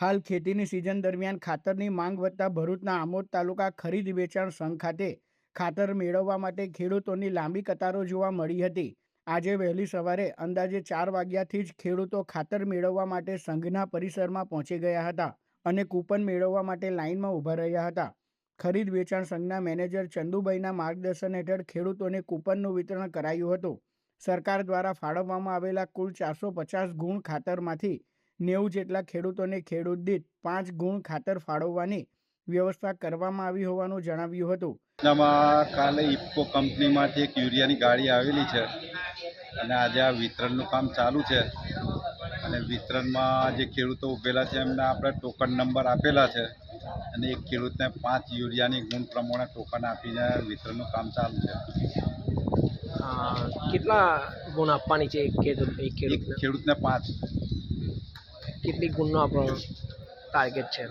હાલ ખેતીની સિઝન દરમિયાન ખાતરની માંગ વધતા ભરૂચના આમોદ તાલુકા ખરીદ વેચાણ સંઘ ખાતે ખાતર મેળવવા માટે ખેડૂતોની લાંબી કતારો જોવા મળી હતી। આજે વહેલી સવારે અંદાજે 4 વાગ્યાથી જ ખેડૂતો ખાતર મેળવવા માટે સંઘના પરિસરમાં પહોંચી ગયા હતા અને કૂપન મેળવવા માટે લાઇનમાં ઊભા રહ્યા હતા। ખરીદ વેચાણ સંઘના મેનેજર ચંદુભાઈના માર્ગદર્શન હેઠળ ખેડૂતોને કૂપનનું વિતરણ કરાયું હતું। સરકાર દ્વારા ફાળવવામાં આવેલા કુલ 450 ગુણ ખાતરમાંથી 90 જેટલા ખેડૂતોને ખેડૂત દીઠ 5 ગુણ ખાતર ફાળવવાની વ્યવસ્થા કરવામાં આવી હોવાનું જણાવ્યું હતું। કાલે ઇફકો કંપનીમાંથી એક યુરિયાની ગાડી આવેલી છે અને આજે આ વિતરણનું કામ ચાલુ છે અને વિતરણમાં જે ખેડૂતો ઉભેલા છે એમને આપણે ટોકન નંબર આપેલા છે અને એક ખેડૂતને 5 યુરિયાની ગુણ પ્રમાણે ટોકન આપીને વિતરણનું કામ ચાલુ છે। કેટલા ગુણ આપવાની છે એક ખેડૂતને 5 કેટલી ગુણનો આપણો ટાર્ગેટ છે?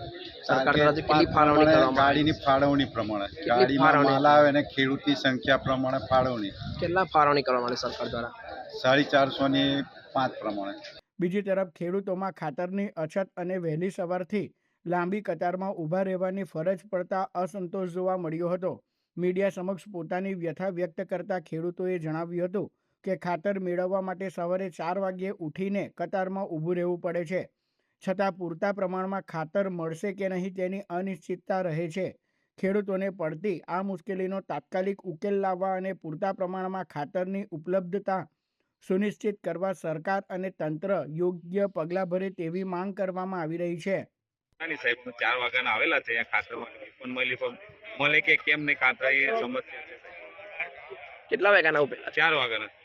સરકાર તરફથી કેટલી ફાળવણી કરવામાં ગાડીની ફાળવણી પ્રમાણે ગાડીમાં માલ આવે અને ખેડૂતની સંખ્યા પ્રમાણે ફાળવણી કેટલા ફાળવણી કરવામાં આવે સરકાર દ્વારા? 450 ની 5 પ્રમાણે। બીજી તરફ ખેડૂતોમાં ખાતરની અછત અને વહેલી સવારથી લાંબી કતારમાં ઊભા રહેવાની ફરજ પડતા અસંતોષ જોવા મળ્યો હતો। મીડિયા સમક્ષ પોતાની વ્યથા વ્યક્ત કરતા ખેડૂતોએ જણાવ્યું હતું કે ખાતર મેળવવા માટે સવારે 4 વાગ્યે ઉઠીને કતારમાં ઊભું રહેવું પડે છે, છતાં પૂરતા પ્રમાણમાં ખાતર મળશે કે નહીં તેની અનિશ્ચિતતા રહે છે। ખેડૂતોને પડતી આ મુશ્કેલીનો તાત્કાલિક ઉકેલ લાવવા અને પૂરતા પ્રમાણમાં ખાતરની ઉપલબ્ધતા સુનિશ્ચિત કરવા સરકાર અને તંત્ર યોગ્ય પગલાં ભરે તેવી માંગ કરવામાં આવી રહી છે। સાહેબ 4 વાગ્યાના આવેલા છે, ખાતર મળે કે કેમ નહીં ખાતર એ સમસ્યા છે। કેટલા વાગ્યાના ઉપેલા? 4 વાગ્યાના।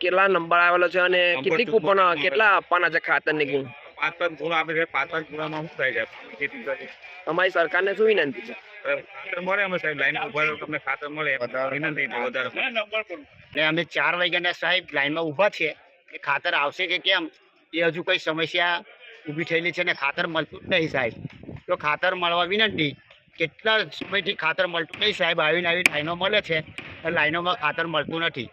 કેટલા નંબર આવેલો છે અને કેટલી કૂપન કેટલા આપવાના છે ખાતરની ગુણ? 5 ગુણ આપે છે। 5 ગુણામાં શું થાય છે? ખેતી કરી અમારી સરકારને શું વિનંતી છે? ખાતર મળે અમે સાહેબ લાઈન ઉભા રહો, તમને ખાતર મળે વિનંતી છે વધારે। અમે 4 વાગ્યાના સાહેબ લાઈનમાં ઊભા છીએ કે ખાતર આવશે કે કેમ એ હજુ કઈ સમસ્યા ઊભી થયેલી છે ને ખાતર મળતું જ નહીં સાહેબ। તો ખાતર મળવા વિનંતી। કેટલા સમયથી ખાતર મળતું નહીં સાહેબ, આવીને લાઈનો મળે છે, લાઈનોમાં ખાતર મળતું નથી।